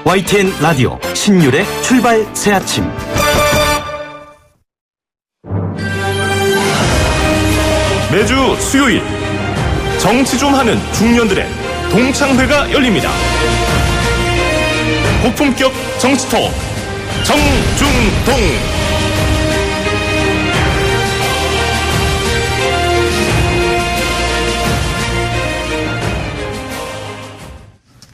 YTN 라디오 신율의 출발 새 아침. 매주 수요일 정치 좀 하는 중년들의 동창회가 열립니다. 고품격 정치 토크 정중동.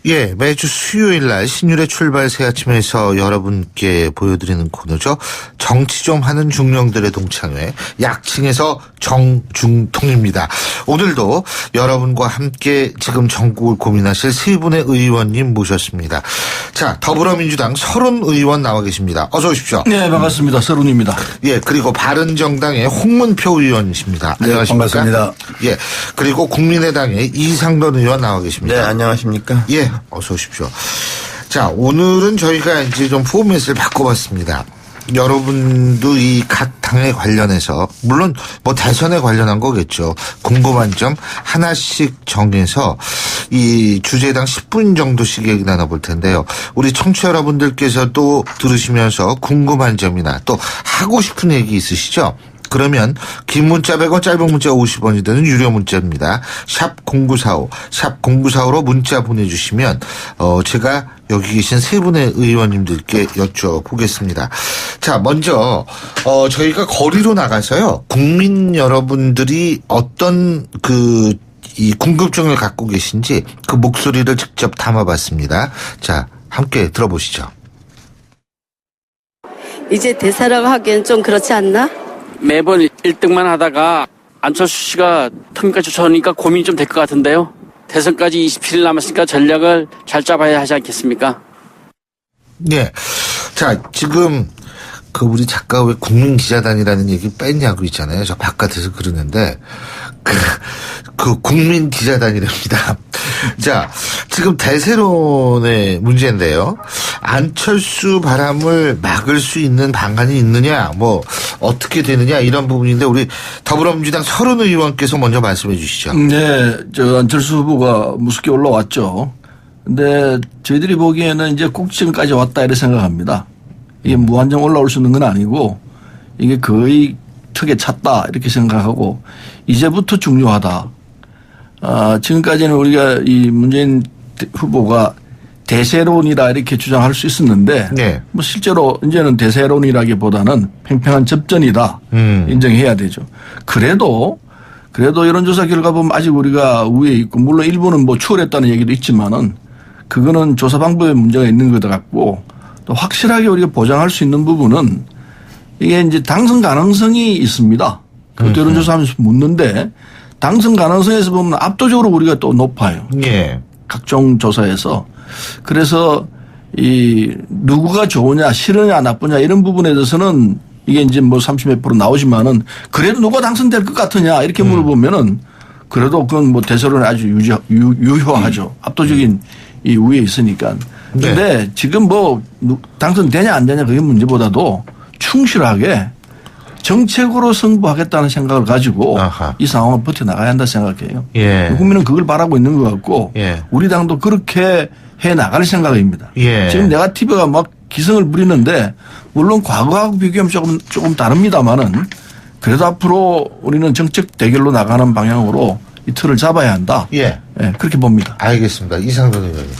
예, 매주 수요일 날 신율의 출발 새 아침에서 여러분께 보여드리는 코너죠. 정치 좀 하는 중령들의 동창회, 약칭해서 정중통입니다. 오늘도 여러분과 함께 지금 전국을 고민하실 세 분의 의원님 모셨습니다. 자, 더불어민주당 서른 의원 나와 계십니다. 어서 오십시오. 네, 반갑습니다. 서른입니다. 예, 그리고 바른정당의 홍문표 의원이십니다. 네, 안녕하십니까? 반갑습니다. 예, 그리고 국민의당의 이상돈 의원 나와 계십니다. 네, 안녕하십니까? 예, 어서 오십시오. 자, 오늘은 저희가 이제 좀 포맷을 바꿔봤습니다. 여러분도 이 각 당에 관련해서, 물론 뭐 대선에 관련한 거겠죠. 궁금한 점 하나씩 정해서 이 주제당 10분 정도씩 얘기 나눠볼 텐데요. 우리 청취자 여러분들께서도 들으시면서 궁금한 점이나 또 하고 싶은 얘기 있으시죠? 그러면 긴 문자 100원, 짧은 문자 50원이 되는 유료 문자입니다. 샵 0945, 샵 0945로 문자 보내주시면 제가 여기 계신 세 분의 의원님들께 여쭤보겠습니다. 자, 먼저 저희가 거리로 나가서요. 국민 여러분들이 어떤 이 궁금증을 갖고 계신지 그 목소리를 직접 담아봤습니다. 자, 함께 들어보시죠. 이제 대사라고 하기엔 좀 그렇지 않나? 매번 1등만 하다가 안철수 씨가 틈까지 쫓아오니까 고민이 좀 될 것 같은데요. 대선까지 27일 남았으니까 전략을 잘 짜봐야 하지 않겠습니까? 네. 자, 지금 우리 작가 왜 국민기자단이라는 얘기 뺐냐고 있잖아요. 저 바깥에서 그러는데 그 국민기자단이랍니다. 자, 지금 대세론의 문제인데요. 안철수 바람을 막을 수 있는 방안이 있느냐, 뭐 어떻게 되느냐 이런 부분인데 우리 더불어민주당 서른 의원께서 먼저 말씀해 주시죠. 네, 안철수 후보가 무섭게 올라왔죠. 근데 저희들이 보기에는 이제 꼭지점까지 왔다 이렇게 생각합니다. 이게 무한정 올라올 수 있는 건 아니고 이게 거의 턱에 찼다 이렇게 생각하고 이제부터 중요하다. 지금까지는 우리가 이 문재인 후보가 대세론이라 이렇게 주장할 수 있었는데 네. 뭐 실제로 이제는 대세론이라기보다는 팽팽한 접전이다 인정해야 되죠. 그래도 여론조사 결과 보면 아직 우리가 우위에 있고 물론 일부는 뭐 추월했다는 얘기도 있지만은 그거는 조사 방법에 문제가 있는 것 같고 또 확실하게 우리가 보장할 수 있는 부분은 이게 이제 당선 가능성이 있습니다. 그것도 여론조사하면서 묻는데 당선 가능성에서 보면 압도적으로 우리가 또 높아요. 예. 각종 조사에서. 그래서 이 누구가 좋으냐 싫으냐 나쁘냐 이런 부분에 대해서는 이게 이제 뭐 30몇 % 나오지만은 그래도 누가 당선될 것 같으냐 이렇게 물어보면은 그래도 그건 뭐 대세론에 아주 유효하죠. 압도적인 이 우위에 있으니까. 근데 네. 지금 뭐 당선되냐 안 되냐 그게 문제보다도 충실하게 정책으로 승부하겠다는 생각을 가지고 아하. 이 상황을 버텨나가야 한다 생각해요. 예. 국민은 그걸 바라고 있는 것 같고 예. 우리 당도 그렇게 해 나갈 생각입니다. 예. 지금 네거티브가 막 기승을 부리는데 물론 과거하고 비교하면 조금 다릅니다만은 그래도 앞으로 우리는 정책 대결로 나가는 방향으로 이 틀을 잡아야 한다. 예. 네, 그렇게 봅니다. 알겠습니다. 이상돈 의원님.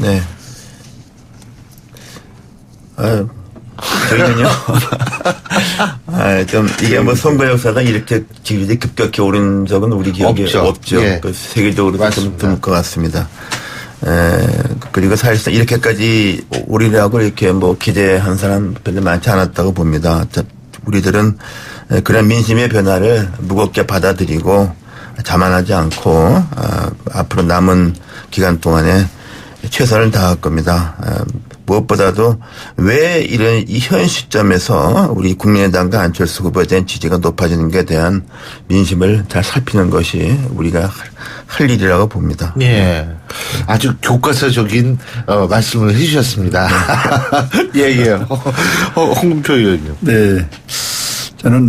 네. 저희는요. 좀 이게 뭐 선거 역사상 이렇게 지지율이 급격히 오른 적은 우리 기억에 없죠. 예. 그 세계적으로도 좀 드물 것 같습니다. 그리고 사실상 이렇게까지 오리라고 이렇게 뭐 기대한 사람 별로 많지 않았다고 봅니다. 우리들은 그런 민심의 변화를 무겁게 받아들이고 자만하지 않고 앞으로 남은 기간 동안에 최선을 다할 겁니다. 무엇보다도 왜 이런 이 현 시점에서 우리 국민의당과 안철수 후보에 대한 지지가 높아지는 것에 대한 민심을 잘 살피는 것이 우리가 할 일이라고 봅니다. 예. 아주 교과서적인 말씀을 해주셨습니다. 예. 홍문표 의원님. 네. 저는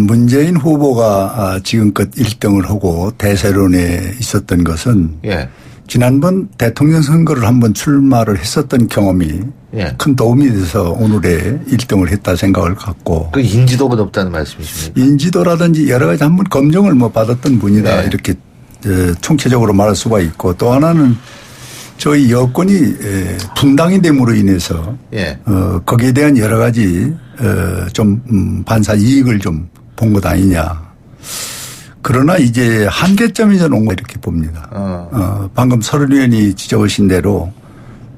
문재인 후보가 지금껏 1등을 하고 대세론에 있었던 것은 예. 지난번 대통령 선거를 한번 출마를 했었던 경험이 예. 큰 도움이 돼서 오늘의 1등을 했다 생각을 갖고 그 인지도가 높다는 말씀이십니까? 인지도라든지 여러 가지 한번 검증을 뭐 받았던 분이다 네. 이렇게 총체적으로 말할 수가 있고 또 하나는 저희 여권이 분당이 됨으로 인해서 예. 거기에 대한 여러 가지 좀 반사 이익을 좀 본 것 아니냐. 그러나 이제 한계점이 저는 온 거 이렇게 봅니다. 방금 서른 의원이 지적하신 대로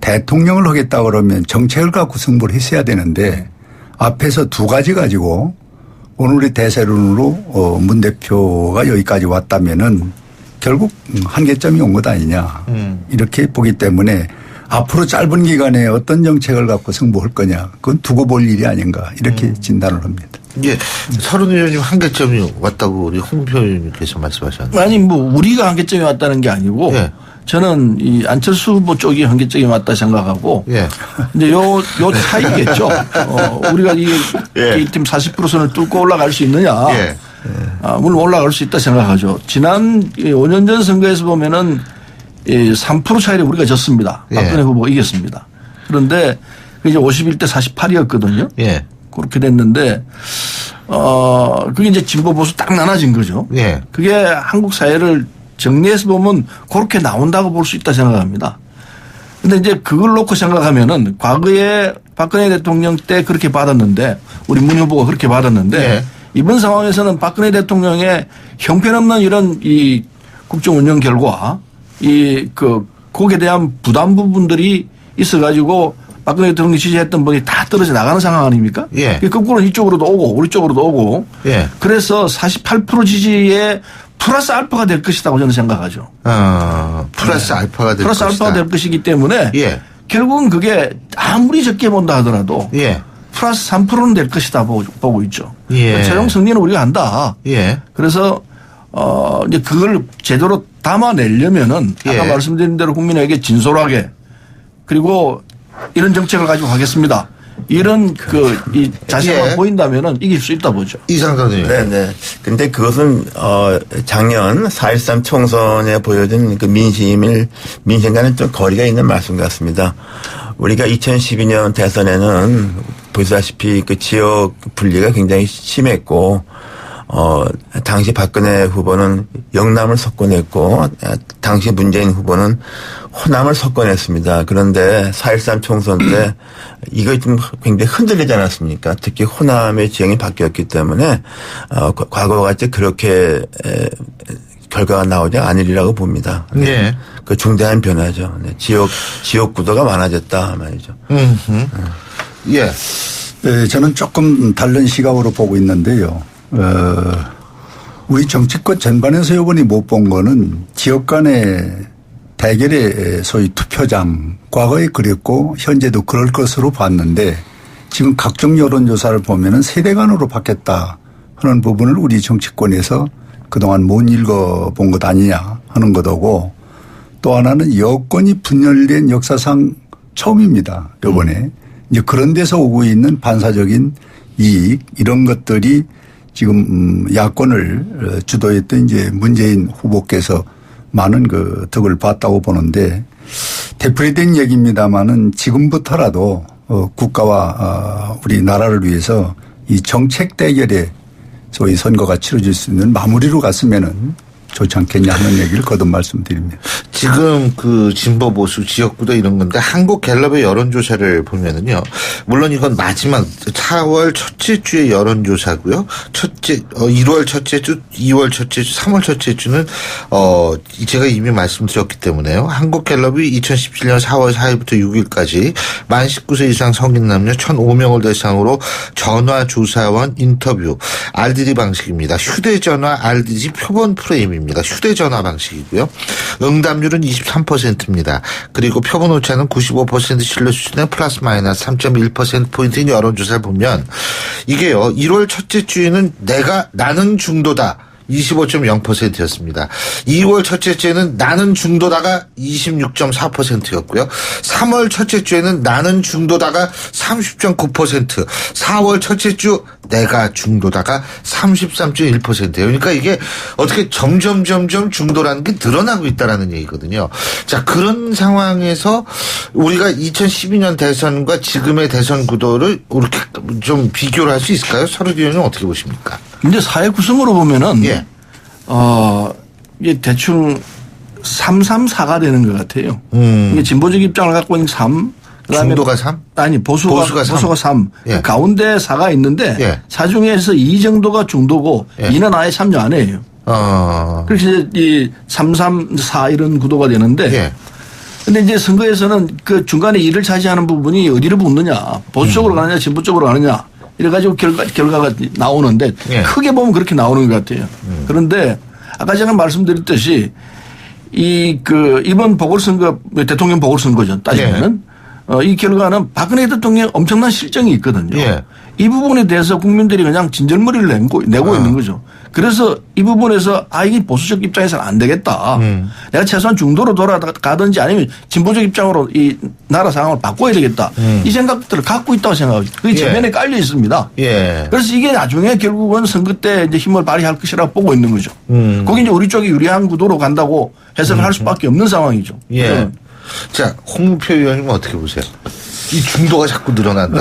대통령을 하겠다 그러면 정책을 갖고 승부를 했어야 되는데 앞에서 두 가지 가지고 오늘의 대세론으로 문 대표가 여기까지 왔다면은 결국 한계점이 온 것 아니냐. 이렇게 보기 때문에 앞으로 짧은 기간에 어떤 정책을 갖고 승부할 거냐. 그건 두고 볼 일이 아닌가. 이렇게 진단을 합니다. 예. 서른 의원님 한계점이 왔다고 우리 홍표 의원님께서 말씀하셨는데. 아니 뭐 우리가 한계점이 왔다는 게 아니고 예. 저는 이 안철수 후보 쪽이 한계점이 왔다 생각하고 예. 이제 요 차이겠죠. 우리가 이 K팀 40%선을 뚫고 올라갈 수 있느냐. 예. 물론 올라갈 수 있다 생각하죠. 지난 5년 전 선거에서 보면은 3% 차이로 우리가 졌습니다. 박근혜 예. 후보가 이겼습니다. 그런데 이제 51대 48이었거든요. 예. 그렇게 됐는데 그게 이제 진보 보수 딱 나눠진 거죠. 예. 그게 한국 사회를 정리해서 보면 그렇게 나온다고 볼 수 있다 생각합니다. 근데 이제 그걸 놓고 생각하면은 과거에 박근혜 대통령 때 그렇게 받았는데 우리 문 후보가 그렇게 받았는데 예. 이번 상황에서는 박근혜 대통령의 형편없는 이런 이 국정 운영 결과 거기에 대한 부담 부분들이 있어가지고 박근혜 대통령이 지지했던 분이 다 떨어져 나가는 상황 아닙니까? 예. 거꾸로 이쪽으로도 오고 우리 쪽으로도 오고. 예. 그래서 48% 지지에 플러스 알파가 될 것이라고 저는 생각하죠. 플러스 알파가 될 플러스 것이다. 알파가 될 것이기 때문에 예. 결국은 그게 아무리 적게 본다 하더라도 예. 플러스 3%는 될 것이다 보고 있죠. 예. 최종 승리는 우리가 한다. 예. 그래서 이제 그걸 제대로 담아내려면은 아까 예. 말씀드린 대로 국민에게 진솔하게 그리고 이런 정책을 가지고 하겠습니다. 이런 이 자세가 예. 보인다면은 이길 수 있다 보죠. 이상돈 의원. 네네. 근데 그것은, 작년 4.13 총선에 보여준 그 민심과는 좀 거리가 있는 말씀 같습니다. 우리가 2012년 대선에는 보시다시피 그 지역 분리가 굉장히 심했고, 당시 박근혜 후보는 영남을 석권했고, 당시 문재인 후보는 호남을 석권했습니다. 그런데 4.13 총선 때 이거 좀 굉장히 흔들리지 않았습니까? 특히 호남의 지형이 바뀌었기 때문에, 과거와 같이 그렇게 결과가 나오지 않으리라고 봅니다. 예. 그 중대한 변화죠. 네. 지역 구도가 많아졌다 말이죠. 예. 네, 저는 조금 다른 시각으로 보고 있는데요. 우리 정치권 전반에서 이번에 못 본 거는 지역 간의 대결의 소위 투표장 과거에 그랬고 현재도 그럴 것으로 봤는데 지금 각종 여론조사를 보면은 세대 간으로 바뀌었다 하는 부분을 우리 정치권에서 그동안 못 읽어본 것 아니냐 하는 것이고 또 하나는 여권이 분열된 역사상 처음입니다. 이번에. 이제 그런 데서 오고 있는 반사적인 이익 이런 것들이 지금 야권을 주도했던 이제 문재인 후보께서 많은 그 덕을 봤다고 보는데 되풀이된 얘기입니다만은 지금부터라도 국가와 우리 나라를 위해서 이 정책 대결에 소위 선거가 치러질 수 있는 마무리로 갔으면은 좋지 않겠냐 하는 얘기를 거듭 말씀드립니다. 지금 그 진보 보수 지역구도 이런 건데 한국 갤럽의 여론조사를 보면은요. 물론 이건 마지막 4월 첫째 주의 여론조사고요. 1월 첫째 주, 2월 첫째 주, 3월 첫째 주는 제가 이미 말씀드렸기 때문에요. 한국 갤럽이 2017년 4월 4일부터 6일까지 만 19세 이상 성인 남녀 1,005명을 대상으로 전화 조사원 인터뷰 RDD 방식입니다. 휴대전화 RDD 표본 프레임입니다. 휴대전화 방식이고요. 응답률은 23%입니다. 그리고 표본 오차는 95% 신뢰 수준의 플러스 마이너스 3.1%포인트인 여론조사를 보면 이게요. 1월 첫째 주에는 나는 중도다. 25.0%였습니다. 2월 첫째 주에는 나는 중도다가 26.4%였고요. 3월 첫째 주에는 나는 중도다가 30.9%, 4월 첫째 주 내가 중도다가 33.1%예요. 그러니까 이게 어떻게 점점 중도라는 게 늘어나고 있다라는 얘기거든요. 자, 그런 상황에서 우리가 2012년 대선과 지금의 대선 구도를 이렇게 좀 비교를 할 수 있을까요? 서른 의원님 어떻게 보십니까? 근데 사회 구성으로 보면은 예. 이게 대충 334가 되는 것 같아요. 이게 진보적 입장을 갖고 있는 3. 그다음에 중도가 3? 아니 보수가 3. 예. 그 가운데 4가 있는데 예. 4 중에서 2 정도가 중도고 예. 2는 아예 참여 안 해요. 그래서 이제 이 3, 3, 4 이런 구도가 되는데. 예. 근데 이제 선거에서는 그 중간에 2를 차지하는 부분이 어디를 붙느냐, 보수 쪽으로 가느냐, 진보 쪽으로 가느냐, 이래가지고 결과가 나오는데 예. 크게 보면 그렇게 나오는 것 같아요. 그런데 아까 제가 말씀드렸듯이 이번 보궐선거, 대통령 보궐선거죠. 따지면은 이 결과는 박근혜 대통령 엄청난 실정이 있거든요. 예. 이 부분에 대해서 국민들이 그냥 진절머리를 내고 있는 거죠. 그래서 이 부분에서 이게 보수적 입장에서는 안 되겠다. 내가 최소한 중도로 돌아가든지 아니면 진보적 입장으로 이 나라 상황을 바꿔야 되겠다. 이 생각들을 갖고 있다고 생각합니다. 그게 전면에 깔려 있습니다. 예. 그래서 이게 나중에 결국은 선거 때 이제 힘을 발휘할 것이라고 보고 있는 거죠. 거기 이제 우리 쪽이 유리한 구도로 간다고 해석을 할 수밖에 없는 상황이죠. 예. 자, 홍문표 의원님은 어떻게 보세요? 이 중도가 자꾸 늘어난다.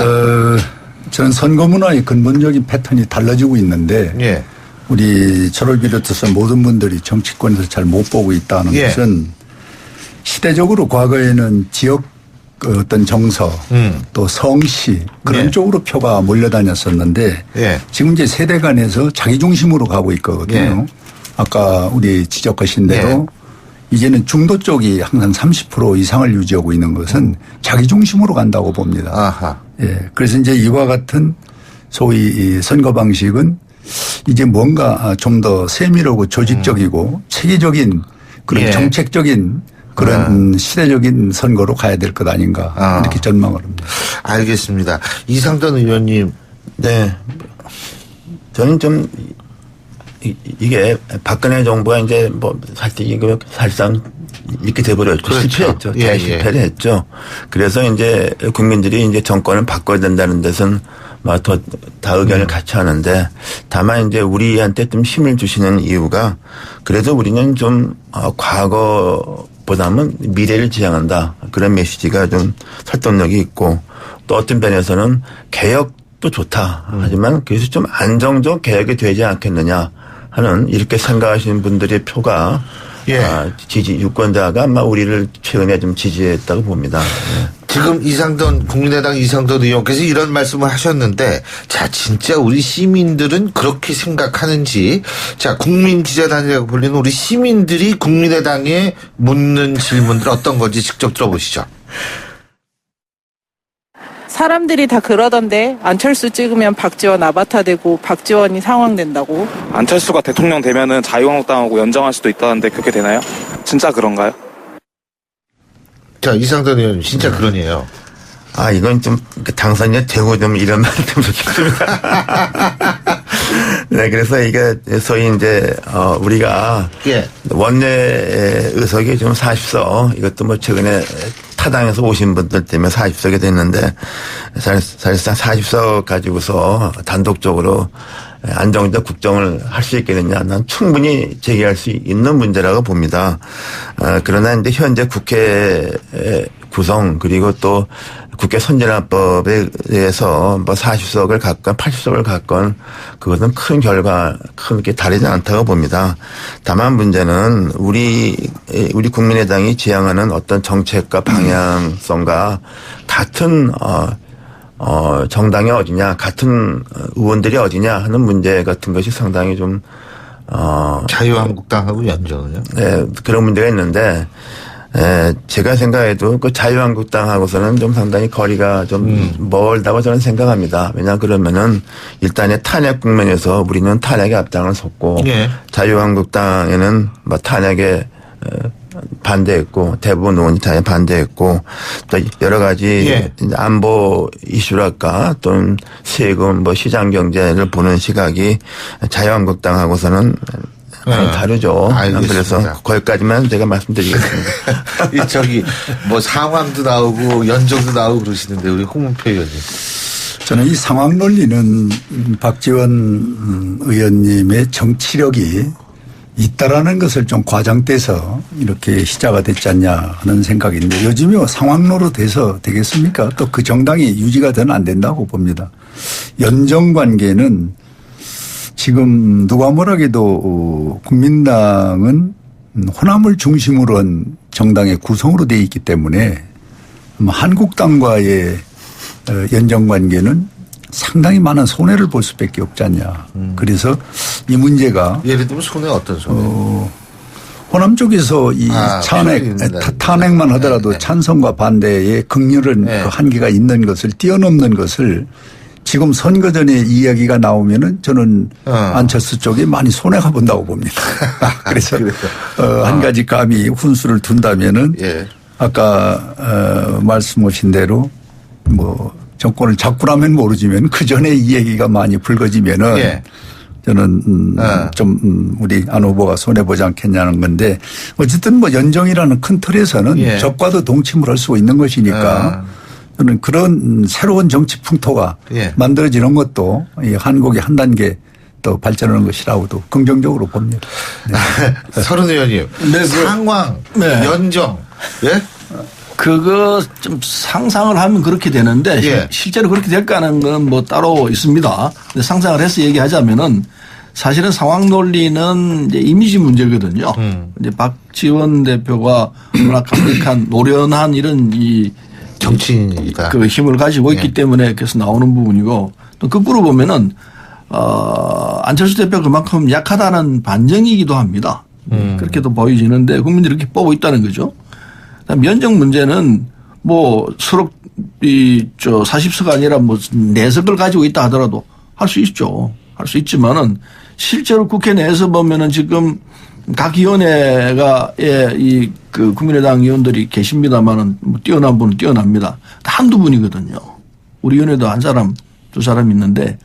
저는 선거 문화의 근본적인 패턴이 달라지고 있는데 예. 우리 저를 비롯해서 모든 분들이 정치권에서 잘 못 보고 있다는 예. 것은 시대적으로 과거에는 지역 어떤 정서 또 성씨 그런 예. 쪽으로 표가 몰려다녔었는데 예. 지금 이제 세대 간에서 자기 중심으로 가고 있거든요. 예. 아까 우리 지적하신 대로 이제는 중도 쪽이 항상 30% 이상을 유지하고 있는 것은 자기 중심으로 간다고 봅니다. 아하. 예. 그래서 이제 이와 같은 소위 이 선거 방식은 이제 뭔가 좀 더 세밀하고 조직적이고 체계적인 그런 예. 정책적인 그런 시대적인 선거로 가야 될 것 아닌가 이렇게 전망을 합니다. 알겠습니다. 이상돈 의원님. 네. 저는 좀 이게 박근혜 정부가 이제 사실상 이렇게 돼버렸죠. 그렇죠. 실패했죠. 예, 대실패를 했죠. 그래서 이제 국민들이 이제 정권을 바꿔야 된다는 데서는 다 의견을 같이 하는데 다만 이제 우리한테 좀 힘을 주시는 이유가 그래도 우리는 좀 과거보다는 미래를 지향한다. 그런 메시지가 좀 설득력이 있고 또 어떤 면에서는 개혁도 좋다. 하지만 그래서 좀 안정적 개혁이 되지 않겠느냐 하는 이렇게 생각하시는 분들의 표가 지지 유권자가 아마 우리를 최근에 좀 지지했다고 봅니다. 네. 지금 국민의당 이상돈 의원께서 이런 말씀을 하셨는데, 자, 진짜 우리 시민들은 그렇게 생각하는지, 자, 국민기자단이라고 불리는 우리 시민들이 국민의당에 묻는 질문들 어떤 건지 직접 들어보시죠. 사람들이 다 그러던데 안철수 찍으면 박지원 아바타 되고 박지원이 상황된다고. 안철수가 대통령 되면은 자유한국당하고 연정할 수도 있다는데 그렇게 되나요? 진짜 그런가요? 자, 이상돈 의원님 진짜 그러네요. 이건 좀 당선이 되고 좀 이런 말 좀 좋겠습니다. 네, 그래서 이게 소위 이제 우리가 원내 의석이 좀 40석 이것도 뭐 최근에 타당에서 오신 분들 때문에 40석이 됐는데 사실상 40석 가지고서 단독적으로 안정적 국정을 할 수 있겠느냐. 난 충분히 제기할 수 있는 문제라고 봅니다. 그러나 이제 현재 국회 구성 그리고 또 국회 선진화법에 의해서 뭐 40석을 갖건 80석을 갖건 그것은 큰 크게 다르지 않다고 봅니다. 다만 문제는 우리 국민의당이 지향하는 어떤 정책과 방향성과 같은 정당이 어디냐, 같은 의원들이 어디냐 하는 문제 같은 것이 상당히 좀 자유한국당하고 연정을요? 네, 그런 문제가 있는데 제가 생각해도 그 자유한국당하고서는 좀 상당히 거리가 좀 멀다고 저는 생각합니다. 왜냐 그러면은 일단의 탄핵 국면에서 우리는 탄핵에 앞장을 섰고 자유한국당에는 뭐 탄핵에 반대했고 대부분 의원이 다 반대했고 또 여러 가지 안보 이슈랄까 또는 세금 뭐 시장 경제를 보는 시각이 자유한국당하고서는 다르죠. 알겠습니다. 그래서 거기까지만 제가 말씀드리겠습니다. 이 저기 뭐 상황도 나오고 연정도 나오고 그러시는데 우리 홍문표 의원님. 저는 이 상황 논리는 박지원 의원님의 정치력이 있다라는 것을 좀 과장돼서 이렇게 시작이 됐지 않냐 하는 생각인데 요즘에 상황로로 돼서 되겠습니까? 또 그 정당이 유지가 되는 안 된다고 봅니다. 연정 관계는 지금 누가 뭐라해도 국민당은 호남을 중심으로 한 정당의 구성으로 되어 있기 때문에 한국당과의 연정 관계는 상당히 많은 손해를 볼 수밖에 없지 않냐. 그래서 이 문제가 예를 들면 손해 어떤 손해? 호남 쪽에서 이 탄핵만 하더라도 찬성과 반대의 극렬한 그 한계가 있는 것을 뛰어넘는 것을 지금 선거 전에 이야기가 나오면은 저는 안철수 쪽에 많이 손해가 본다고 봅니다. 그래서 한 가지 감히 훈수를 둔다면은 아까 말씀하신 대로 뭐 정권을 잡고 나면 모르지만 그 전에 이 얘기가 많이 불거지면은 저는 좀 우리 안 후보가 손해보지 않겠냐는 건데 어쨌든 뭐 연정이라는 큰 틀에서는 적과도 동침을 할 수 있는 것이니까 저는 그런 새로운 정치 풍토가 만들어지는 것도 이 한국이 한 단계 더 발전하는 것이라고도 긍정적으로 봅니다. 네. 서른 의원님. 상황, 연정. 예? 그거 좀 상상을 하면 그렇게 되는데 실제로 그렇게 될까 하는 건 뭐 따로 있습니다. 근데 상상을 해서 얘기하자면은 사실은 상황 논리는 이제 이미지 문제거든요. 이제 박지원 대표가 워낙 강력한 노련한 이런 이 정치인이다. 그 힘을 가지고 있기 때문에 그래서 나오는 부분이고 또 거꾸로 보면은 안철수 대표가 그만큼 약하다는 반증이기도 합니다. 그렇게도 보여지는데 국민들이 이렇게 보고 있다는 거죠. 면적 문제는 뭐 서로 이 40석가 아니라 뭐 4석을 가지고 있다 하더라도 할 수 있죠. 할 수 있지만은 실제로 국회 내에서 보면은 지금 각 위원회가 이 그 국민의당 의원들이 계십니다만은 뭐 뛰어난 분은 뛰어납니다. 한두 분이거든요. 우리 위원회도 한 사람, 두 사람 있는데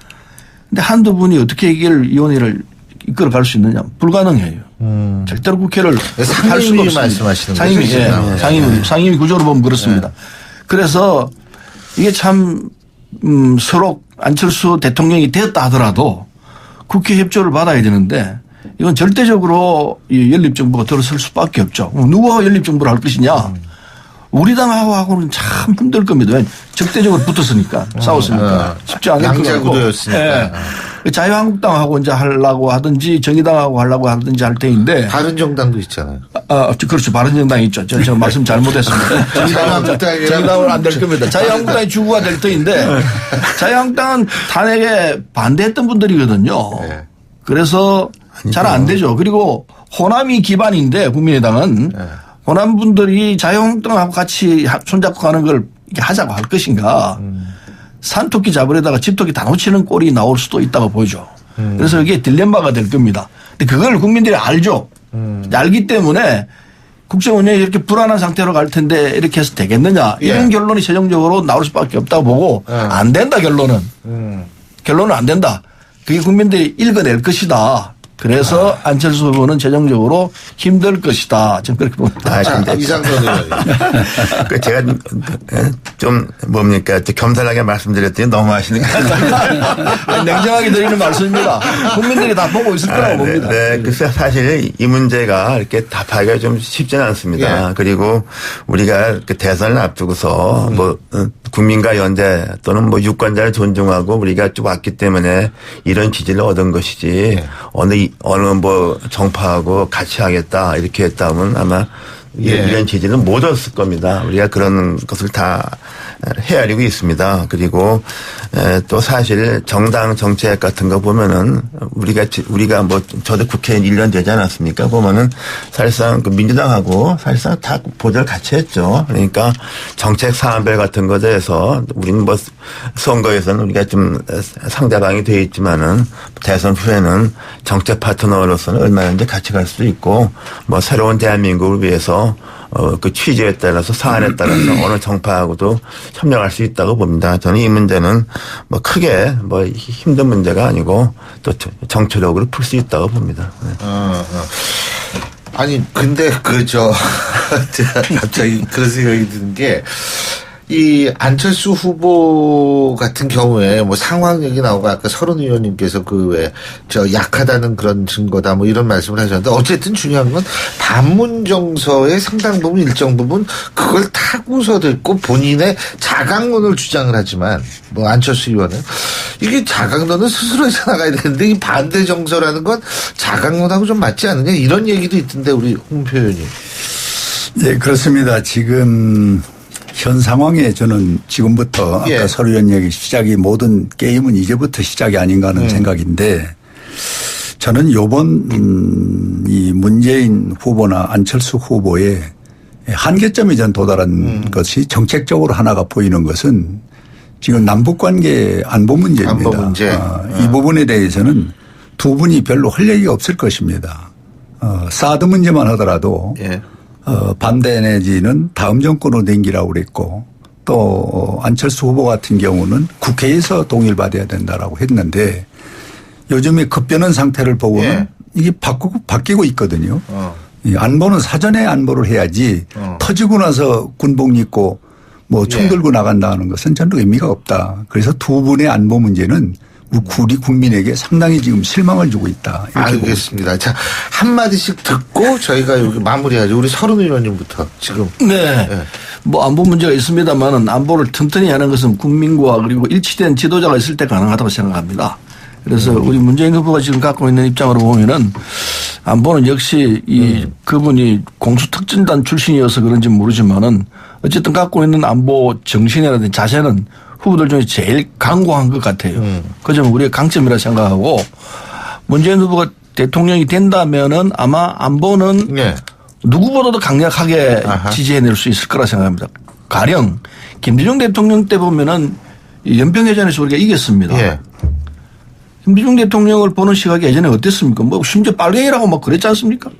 근데 한두 분이 어떻게 이걸 위원회를 이끌어 갈 수 있느냐. 불가능해요. 절대로 국회를 할 수가 없습니다. 말씀하시는 거죠. 상임위 구조로 보면 그렇습니다. 그래서 이게 참 서로 안철수 대통령이 되었다 하더라도 국회 협조를 받아야 되는데 이건 절대적으로 이 연립정부가 들어설 수밖에 없죠. 누구와 연립정부를 할 것이냐. 우리 당하고는 참 힘들 겁니다. 적대적으로 붙었으니까 싸웠으니까 쉽지 않을 거고. 양자구도였으니까. 자유한국당하고 이제 하려고 하든지 정의당하고 하려고 하든지 할 테인데. 바른정당도 있잖아요. 그렇죠. 바른정당이 있죠. 저 말씀 잘못했습니다. 정의당은 안 될 겁니다. 자유한국당이 주구가 될 터인데 자유한국당은 탄핵에 반대했던 분들이거든요. 그래서 잘 안 되죠. 그리고 호남이 기반인데 국민의당은 호남 분들이 자유한국당하고 같이 손잡고 가는 걸 이렇게 하자고 할 것인가. 산토끼 잡으려다가 집토끼 다 놓치는 꼴이 나올 수도 있다고 보이죠. 그래서 이게 딜레마가 될 겁니다. 근데 그걸 국민들이 알죠. 알기 때문에 국정 운영이 이렇게 불안한 상태로 갈 텐데 이렇게 해서 되겠느냐. 이런 결론이 최종적으로 나올 수밖에 없다고 보고 안 된다 결론은. 결론은 안 된다. 그게 국민들이 읽어낼 것이다. 그래서 안철수 후보는 최종적으로 힘들 것이다. 저는 그렇게 봅니다. 이상돈 의원님. 제가 좀 뭡니까 겸손하게 말씀드렸더니 너무 하시니까. 냉정하게 드리는 말씀입니다. 국민들이 다 보고 있을 거라고 봅니다. 네. 그래서 사실 이 문제가 이렇게 답하기가 좀 쉽지는 않습니다. 그리고 우리가 대선을 앞두고서 뭐 국민과 연대 또는 뭐 유권자를 존중하고 우리가 좀 왔기 때문에 이런 지지를 얻은 것이지 어느 뭐 정파하고 같이 하겠다 이렇게 했다면 아마 이런 지지는 못 얻었을 겁니다. 우리가 그런 것을 다 헤아리고 있습니다. 그리고 또 사실 정당 정책 같은 거 보면은 우리가 뭐 저도 국회의원 1년 되지 않았습니까? 보면은 사실상 그 민주당하고 사실상 다 보조를 같이 했죠. 그러니까 정책 사안별 같은 것에 대해서 우리는 뭐 선거에서는 우리가 좀 상대방이 되어 있지만은 대선 후에는 정책 파트너로서는 얼마든지 같이 갈 수도 있고 뭐 새로운 대한민국을 위해서 따라서 그 취지에 따라서 사안에 따라서 어느 정파하고도 협력할 수 있다고 봅니다. 저는 이 문제는 뭐 크게 뭐 힘든 문제가 아니고 또 정치적으로 풀 수 있다고 봅니다. 네. 아니 근데 갑자기 그런 생각이 드는 게 이 안철수 후보 같은 경우에 뭐 상황 얘기 나오고 아까 서른 의원님께서 약하다는 그런 증거다 뭐 이런 말씀을 하셨는데 어쨌든 중요한 건 반문 정서의 상당 부분 일정 부분 그걸 타고서도 있고 본인의 자강론을 주장을 하지만 뭐 안철수 의원은 이게 자강론은 스스로 해서 나가야 되는데 이 반대 정서라는 건 자강론하고 좀 맞지 않느냐 이런 얘기도 있던데 우리 홍표 의원님. 네, 그렇습니다. 지금 현 상황에 저는 지금부터 아까 서 의원 얘기 시작이 모든 게임은 이제부터 시작이 아닌가 하는 생각인데 저는 요번 이 문재인 후보나 안철수 후보의 한계점에 전 도달한 것이 정책적으로 하나가 보이는 것은 지금 남북관계 안보 문제입니다. 안보 문제. 이 부분에 대해서는 두 분이 별로 할 얘기가 없을 것입니다. 사드 문제만 하더라도 반대 내지는 다음 정권으로 넘기라고 그랬고 또 안철수 후보 같은 경우는 국회에서 동의를 받아야 된다라고 했는데 요즘에 급변한 상태를 보고는 이게 바뀌고 있거든요. 이 안보는 사전에 안보를 해야지 터지고 나서 군복 입고 뭐 총 들고 나간다는 것은 저는 의미가 없다. 그래서 두 분의 안보 문제는 우리 국민에게 상당히 지금 실망을 주고 있다. 알겠습니다. 자, 한마디씩 듣고 저희가 여기 마무리하죠. 우리 서른 의원님부터 지금. 네. 뭐 안보 문제가 있습니다만은 안보를 튼튼히 하는 것은 국민과 그리고 일치된 지도자가 있을 때 가능하다고 생각합니다. 그래서 우리 문재인 후보가 지금 갖고 있는 입장으로 보면은 안보는 역시 그분이 공수특전단 출신이어서 그런지 모르지만은 어쨌든 갖고 있는 안보 정신이라든지 자세는 후보들 중에 제일 강고한 것 같아요. 그 점은 우리의 강점이라 생각하고 문재인 후보가 대통령이 된다면은 아마 안보는 누구보다도 강력하게 지지해낼 수 있을 거라 생각합니다. 가령 김대중 대통령 때 보면은 연평해전에서 우리가 이겼습니다. 김대중 대통령을 보는 시각이 예전에 어땠습니까? 뭐 심지어 빨갱이라고 막 그랬지 않습니까?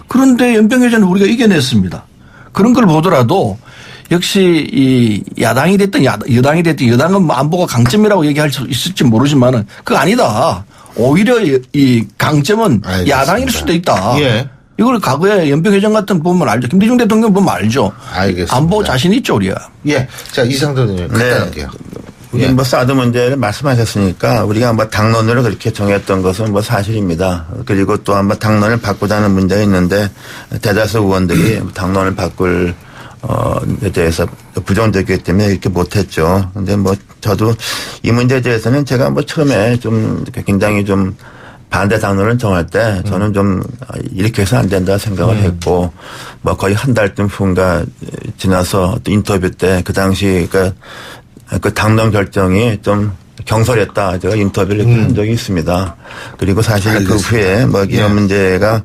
그런데 연평해전을 우리가 이겨냈습니다. 그런 걸 보더라도 역시 이 야당이 됐든 여당이 됐든 여당은 뭐 안보가 강점이라고 얘기할 수 있을지 모르지만은 그거 아니다. 오히려 이 강점은 알겠습니다. 야당일 수도 있다. 이걸 과거에 연평해전 같은 거 보면 알죠. 김대중 대통령 보면 알죠. 알겠습니다. 안보 자신 있죠, 우리가. 자, 이상돈 의원님 간단하게요. 우리 뭐 사드 문제를 말씀하셨으니까 우리가 뭐 당론으로 그렇게 정했던 것은 뭐 사실입니다. 그리고 또 한번 당론을 바꾸자는 문제가 있는데 대다수 의원들이 당론을 바꿀 에 대해서 부정적이기 때문에 이렇게 못했죠. 근데 뭐 저도 이 문제에 대해서는 제가 뭐 처음에 좀 굉장히 좀 반대 당론을 정할 때 저는 좀 이렇게 해서 안 된다 생각을 했고 뭐 거의 한 달쯤 후인가 지나서 또 인터뷰 때 그 당시 그 당론 결정이 좀 경솔했다. 제가 인터뷰를 이렇게 한 적이 있습니다. 그리고 사실 그 후에 뭐 이런 문제가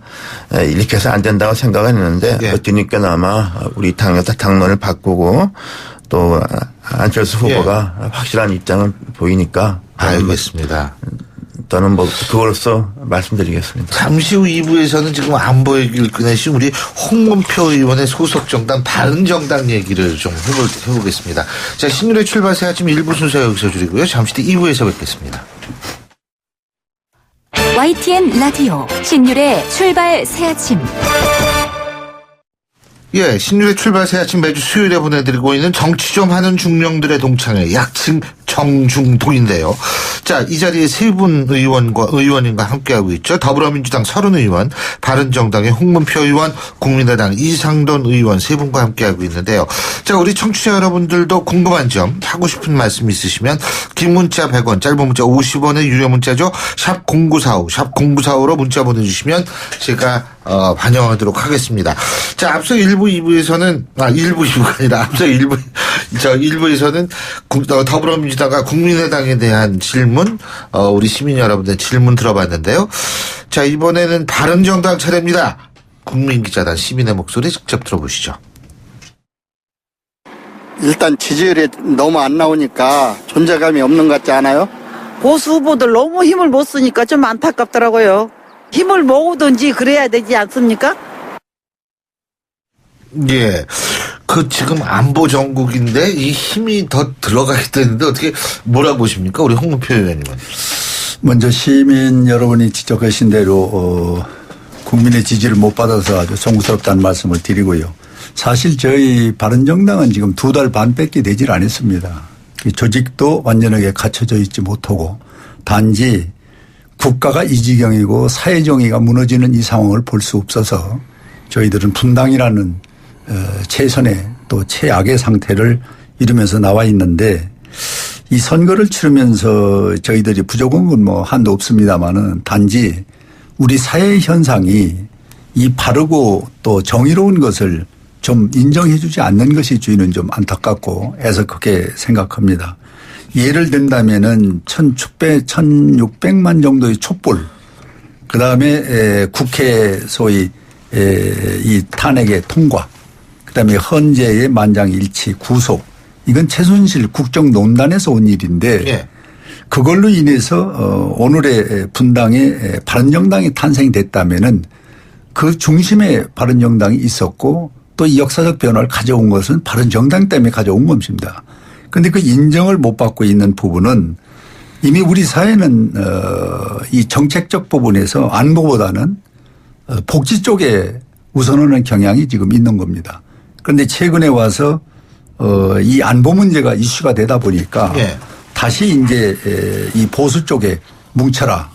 이렇게 해서 안 된다고 생각을 했는데 뒤늦게나마 우리 당에서 당론을 바꾸고 또 안철수 후보가 확실한 입장을 보이니까 알겠습니다. 저는 뭐 그걸로써 말씀드리겠습니다. 잠시 후 2부에서는 지금 안보 얘기를 꺼내신 우리 홍문표 의원의 소속 정당 바른정당 얘기를 좀 해보겠습니다. 자, 신율의 출발 새 아침 1부 순서 여기서 줄이고요. 잠시 뒤 2부에서 뵙겠습니다. YTN 라디오 신율의 출발 새 아침. 신율의 출발 새 아침 매주 수요일에 보내드리고 있는 정치 좀 하는 중령들의 동창회 약칭 정중동인데요. 자, 이 자리에 세 분 의원님과 함께하고 있죠. 더불어민주당 서른 의원, 바른정당의 홍문표 의원, 국민의당 이상돈 의원 세 분과 함께하고 있는데요. 자, 우리 청취자 여러분들도 궁금한 점, 하고 싶은 말씀 있으시면 긴 문자 100원, 짧은 문자 50원의 유료 문자죠. 샵 0945, 샵 0945로 문자 보내주시면 제가 반영하도록 하겠습니다. 자, 앞서 1부, 2부에서는, 2부가 아니라 앞서 1부에서는 더불어민주당과 국민의당에 대한 질문, 우리 시민 여러분들 질문 들어봤는데요. 자, 이번에는 바른정당 차례입니다. 국민기자단 시민의 목소리 직접 들어보시죠. 일단 지지율이 너무 안 나오니까 존재감이 없는 것 같지 않아요? 보수 후보들 너무 힘을 못 쓰니까 좀 안타깝더라고요. 힘을 모으든지 그래야 되지 않습니까? 예. 그 지금 안보 정국인데 이 힘이 더 들어가겠다는데 어떻게 뭐라 보십니까? 우리 홍문표 의원님은. 먼저 시민 여러분이 지적하신 대로 국민의 지지를 못 받아서 아주 송구스럽다는 말씀을 드리고요. 사실 저희 바른정당은 지금 2달 반밖에 되질 않았습니다. 조직도 완전하게 갖춰져 있지 못하고 단지 국가가 이 지경이고 사회정의가 무너지는 이 상황을 볼 수 없어서 저희들은 분당이라는 최선의 또 최악의 상태를 이루면서 나와 있는데 이 선거를 치르면서 저희들이 부족한 건 뭐 한도 없습니다만은 단지 우리 사회 현상이 이 바르고 또 정의로운 것을 좀 인정해 주지 않는 것이 저희는 좀 안타깝고 애석하게 생각합니다. 예를 든다면은 1600만 정도의 촛불, 그 다음에 국회 소위 이 탄핵의 통과, 그 다음에 헌재의 만장일치 구속, 이건 최순실 국정농단에서 온 일인데 예. 그걸로 인해서 오늘의 분당에 바른정당이 탄생됐다면은 그 중심에 바른정당이 있었고 또 이 역사적 변화를 가져온 것은 바른정당 때문에 가져온 것입니다. 그런데 그 인정을 못 받고 있는 부분은 이미 우리 사회는 이 정책적 부분에서 안보보다는 복지 쪽에 우선하는 경향이 지금 있는 겁니다. 그런데 최근에 와서 이 안보 문제가 이슈가 되다 보니까 예. 다시 이제 이 보수 쪽에 뭉쳐라.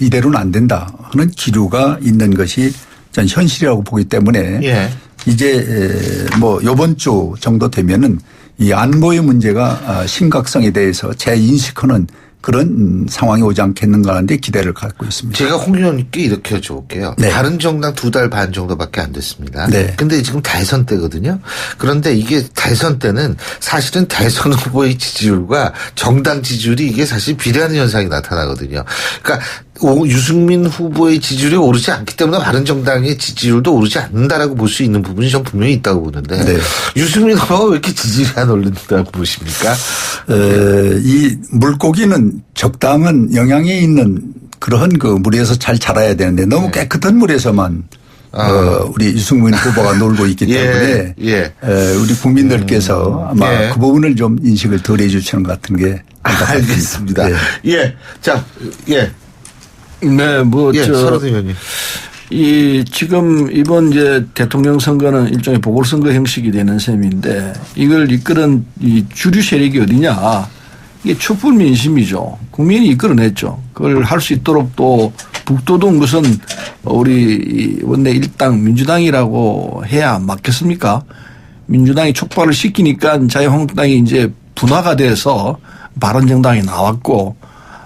이대로는 안 된다 하는 기류가 있는 것이 전 현실이라고 보기 때문에 예. 이제 뭐 이번 주 정도 되면은 이 안보의 문제가 심각성에 대해서 재인식하는 그런 상황이 오지 않겠는가 하는데 기대를 갖고 있습니다. 제가 홍 의원님께 이렇게 여쭤볼게요. 네. 바른정당 2달 반 정도밖에 안 됐습니다. 네. 근데 지금 대선 때거든요. 그런데 이게 대선 때는 사실은 대선 후보의 지지율과 정당 지지율이 이게 사실 비례하는 현상이 나타나거든요. 그러니까 유승민 후보의 지지율이 오르지 않기 때문에 바른정당의 지지율도 오르지 않는다라고 볼 수 있는 부분이 전 분명히 있다고 보는데 네. 유승민 후보가 왜 이렇게 지지율이 안 오른다고 보십니까? 이 물고기는 적당한 영양에 있는 그러한 그 물에서 잘 자라야 되는데 너무 깨끗한 물에서만 우리 유승민 후보가 놀고 있기 때문에 예. 우리 국민들께서 아마 예. 그 부분을 좀 인식을 덜 해 주시는 것 같은 게 알겠습니다. 예. 자, 예. 네, 지금 이번 이제 대통령 선거는 일종의 보궐선거 형식이 되는 셈인데 이걸 이끄는 이 주류 세력이 어디냐. 이게 촛불 민심이죠. 국민이 이끌어냈죠. 그걸 할 수 있도록 또 북돋운 것은 우리 원내 일당 민주당이라고 해야 맞겠습니까? 민주당이 촉발을 시키니까 자유한국당이 이제 분화가 돼서 바른정당이 나왔고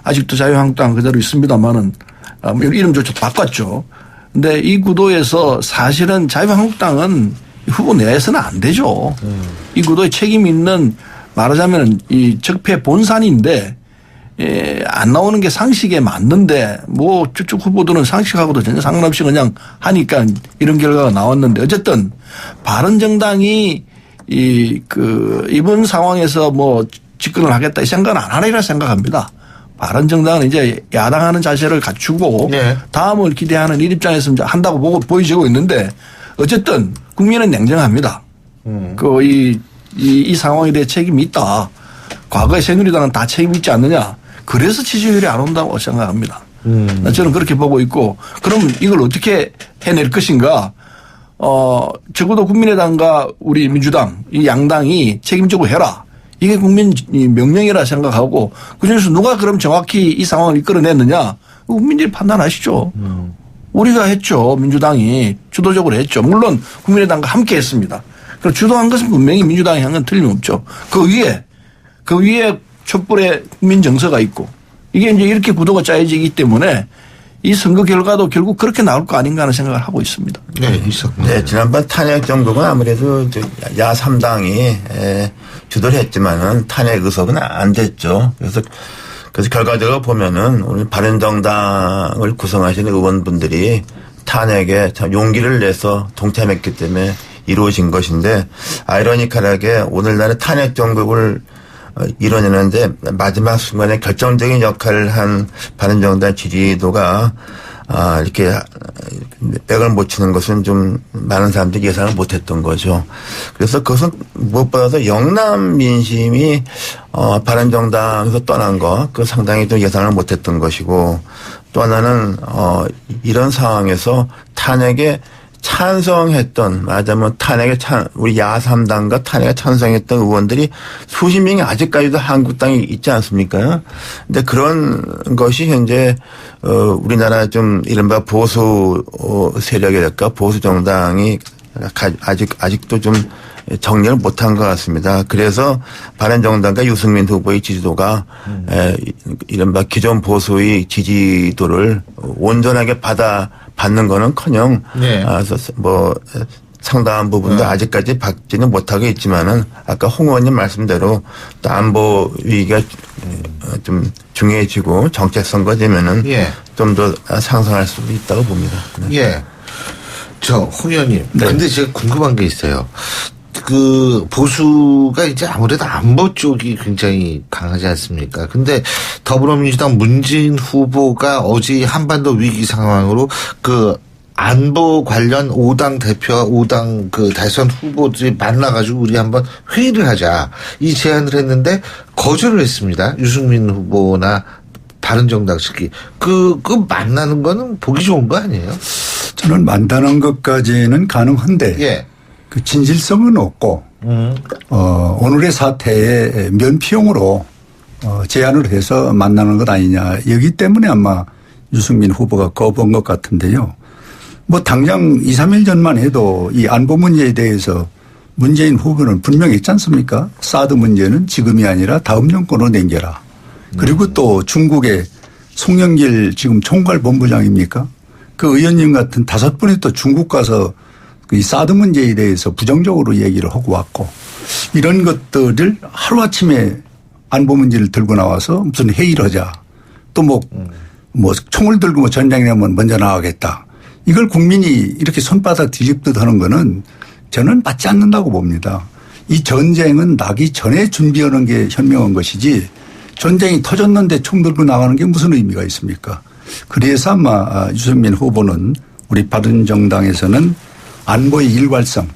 아직도 자유한국당 그대로 있습니다만은 이름조차 바꿨죠. 근데 이 구도에서 사실은 자유한국당은 후보 내에서는 안 되죠. 이 구도에 책임 있는 말하자면 이 적폐 본산인데 안 나오는 게 상식에 맞는데 뭐 쭉쭉 후보들은 상식하고도 전혀 상관없이 그냥 하니까 이런 결과가 나왔는데 어쨌든 바른정당이 이번 상황에서 뭐 집권을 하겠다 이 생각은 안 하리라 생각합니다. 바른정당은 이제 야당하는 자세를 갖추고 네. 다음을 기대하는 이 입장에서 한다고 보여지고 있는데 어쨌든 국민은 냉정합니다. 이 상황에 대해 책임이 있다. 과거에 새누리당은 다 책임이 있지 않느냐. 그래서 지지율이 안 온다고 생각합니다. 저는 그렇게 보고 있고 그럼 이걸 어떻게 해낼 것인가. 적어도 국민의당과 우리 민주당 이 양당이 책임지고 해라. 이게 국민 명령이라 생각하고 그중에서 누가 그럼 정확히 이 상황을 이끌어냈느냐. 국민들이 판단하시죠. 우리가 했죠. 민주당이 주도적으로 했죠. 물론 국민의당과 함께 했습니다. 그럼 주도한 것은 분명히 민주당이 한 건 틀림없죠. 그 위에 촛불의 국민 정서가 있고 이게 이제 이렇게 구도가 짜여지기 때문에 이 선거 결과도 결국 그렇게 나올 거 아닌가 하는 생각을 하고 있습니다. 네, 네, 지난번 탄핵 정부가 아무래도 야 3당이 주도를 했지만은 탄핵 의석은 안 됐죠. 그래서 결과적으로 보면은 오늘 바른정당을 구성하시는 의원분들이 탄핵에 참 용기를 내서 동참했기 때문에 이루어진 것인데 아이러니컬하게 오늘날의 탄핵 정국을 이뤄내는데 마지막 순간에 결정적인 역할을 한 바른정당 지지도가 이렇게 백을 못 치는 것은 좀 많은 사람들이 예상을 못했던 거죠. 그래서 그것은 무엇보다도 영남 민심이 바른정당에서 떠난 거, 그 상당히 좀 예상을 못했던 것이고, 또 하나는 이런 상황에서 탄핵에 찬성했던, 말하자면 우리 야3당과 탄핵에 찬성했던 의원들이 수십 명이 아직까지도 한국당에 있지 않습니까? 근데 그런 것이 현재, 우리나라 좀 이른바 보수 세력이랄까, 보수 정당이 아직도 좀 정리를 못한 것 같습니다. 그래서 바른정당과 유승민 후보의 지지도가 이른바 기존 보수의 지지도를 온전하게 받는 거는커녕 상당한 부분도 아직까지 받지는 못하고 있지만은 아까 홍 의원님 말씀대로 또 안보 위기가 좀 중요해지고 정책 선거 되면은 좀 더 상승할 수도 있다고 봅니다. 네. 예. 홍 의원님. 네. 근데 제가 궁금한 게 있어요. 그 보수가 이제 아무래도 안보 쪽이 굉장히 강하지 않습니까? 근데 더불어민주당 문재인 후보가 어제 한반도 위기 상황으로 그 안보 관련 5당 대표와 5당 그 대선 후보들이 만나가지고 우리 한번 회의를 하자 이 제안을 했는데 거절을 했습니다. 유승민 후보나 바른정당 측이 그 만나는 거는 보기 좋은 거 아니에요? 저는 만나는 것까지는 가능한데 그 진실성은 없고 오늘의 사태에 면피용으로 제안을 해서 만나는 것 아니냐. 여기 때문에 아마 유승민 후보가 거부한 것 같은데요. 뭐 당장 2, 3일 전만 해도 이 안보 문제에 대해서 문재인 후보는 분명히 있지 않습니까? 사드 문제는 지금이 아니라 다음 정권으로 남겨라. 그리고 또 중국의 송영길 지금 총괄본부장입니까? 그 의원님 같은 5분이 또 중국 가서 이 사드 문제에 대해서 부정적으로 얘기를 하고 왔고 이런 것들을 하루아침에 안보 문제를 들고 나와서 무슨 회의를 하자. 또 뭐 총을 들고 전쟁이 나면 먼저 나가겠다. 이걸 국민이 이렇게 손바닥 뒤집듯 하는 거는 저는 맞지 않는다고 봅니다. 이 전쟁은 나기 전에 준비하는 게 현명한 것이지 전쟁이 터졌는데 총 들고 나가는 게 무슨 의미가 있습니까? 그래서 아마 유승민 후보는 우리 바른정당에서는 안보의 일관성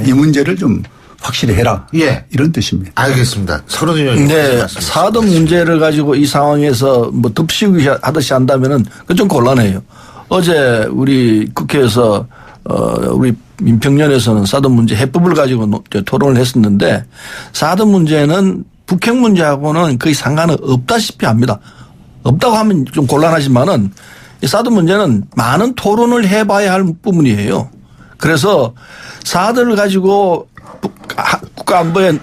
이 문제를 좀 확실히 해라. 이런 뜻입니다. 알겠습니다. 서른 의원님. 네. 사드 문제를 가지고 이 상황에서 뭐 덮씌우기 하듯이 한다면은 그 좀 곤란해요. 어제 우리 국회에서 우리 민평연에서는 사드 문제 해법을 가지고 토론을 했었는데 사드 문제는 북핵 문제하고는 거의 상관은 없다시피 합니다. 없다고 하면 좀 곤란하지만은 이 사드 문제는 많은 토론을 해봐야 할 부분이에요. 그래서 사드를 가지고 국가 안보에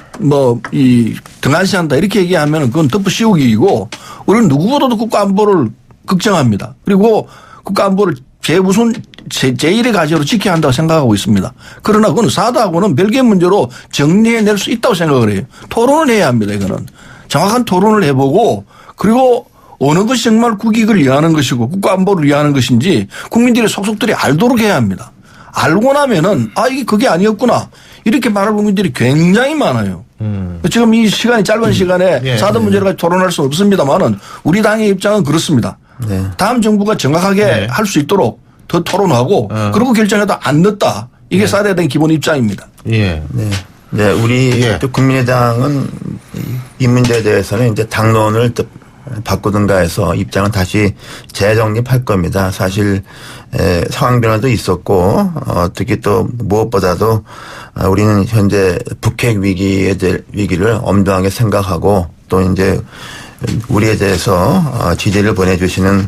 등한시한다 이렇게 얘기하면 그건 덮어씌우기이고 우리는 누구보다도 국가 안보를 걱정합니다. 그리고 국가 안보를 제우선 제1의 과제로 지켜야 한다고 생각하고 있습니다. 그러나 그건 사드하고는 별개의 문제로 정리해낼 수 있다고 생각을 해요. 토론을 해야 합니다. 이거는 정확한 토론을 해보고 그리고 어느 것이 정말 국익을 위하는 것이고 국가 안보를 위하는 것인지 국민들의 속속들이 알도록 해야 합니다. 알고 나면은 이게 그게 아니었구나 이렇게 말할 국민들이 굉장히 많아요. 지금 이 시간이 짧은 시간에 사드 문제를 가지고 토론할 수는 없습니다만은 우리 당의 입장은 그렇습니다. 다음 정부가 정확하게 할 수 있도록 더 토론하고 그리고 결정해도 안 늦다. 이게 사드에 대한 기본 입장입니다. 네, 우리 또 국민의당은 이 문제에 대해서는 이제 당론을 바꾸든가 해서 입장은 다시 재정립할 겁니다. 사실 상황 변화도 있었고 특히 또 무엇보다도 우리는 현재 북핵 위기를 엄중하게 생각하고 또 이제 우리에 대해서 지지를 보내주시는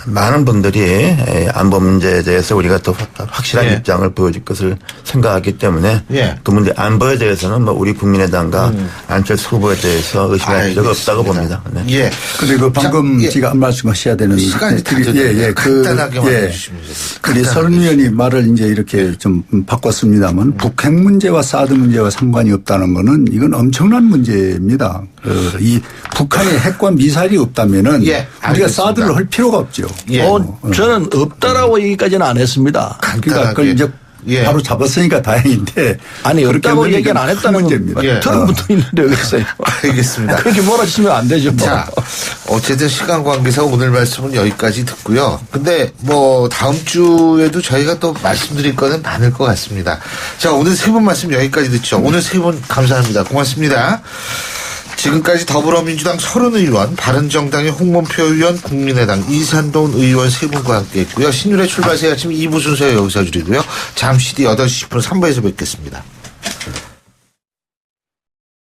많은 분들이 안보 문제에 대해서 우리가 또 확실한 입장을 보여줄 것을 생각하기 때문에 그 문제 안보에 대해서는 뭐 우리 국민의당과 안철수 후보에 대해서 의심할 필요가 없다고 봅니다. 그리고 방금 제가 한 말씀하셔야 되는 시간이 다 됐는데 간단하게만 해주시면 우리 서른 의원이 말을 이제 이렇게 좀 바꿨습니다만 북핵 문제와 사드 문제와 상관이 없다는 거는 이건 엄청난 문제입니다. 이 북한의 핵과 미사일이 없다면은 우리가 사드를 할 필요가 없죠. 저는 없다라고 얘기까지는 안 했습니다. 그러니까 그걸 이제 예. 바로 잡았으니까 다행인데. 아니 없다고 얘기는 안 했다는 문제입니다. 건 털어붙어 있는데 왜 그랬어요? 알겠습니다. 그렇게 몰아치면 안 되죠. 자, 어쨌든 시간 관계상 오늘 말씀은 여기까지 듣고요. 근데 뭐 다음 주에도 저희가 또 말씀드릴 거는 많을 것 같습니다. 자, 오늘 세 분 말씀 여기까지 듣죠. 오늘 세 분 감사합니다. 고맙습니다. 지금까지 더불어민주당 서른 의원, 바른정당의 홍문표 의원, 국민의당 이산돈 의원 세 분과 함께했고요. 신율의 출발 새 아침 2부 순서 여기서 줄이고요. 잠시 뒤 8시 10분 3부에서 뵙겠습니다.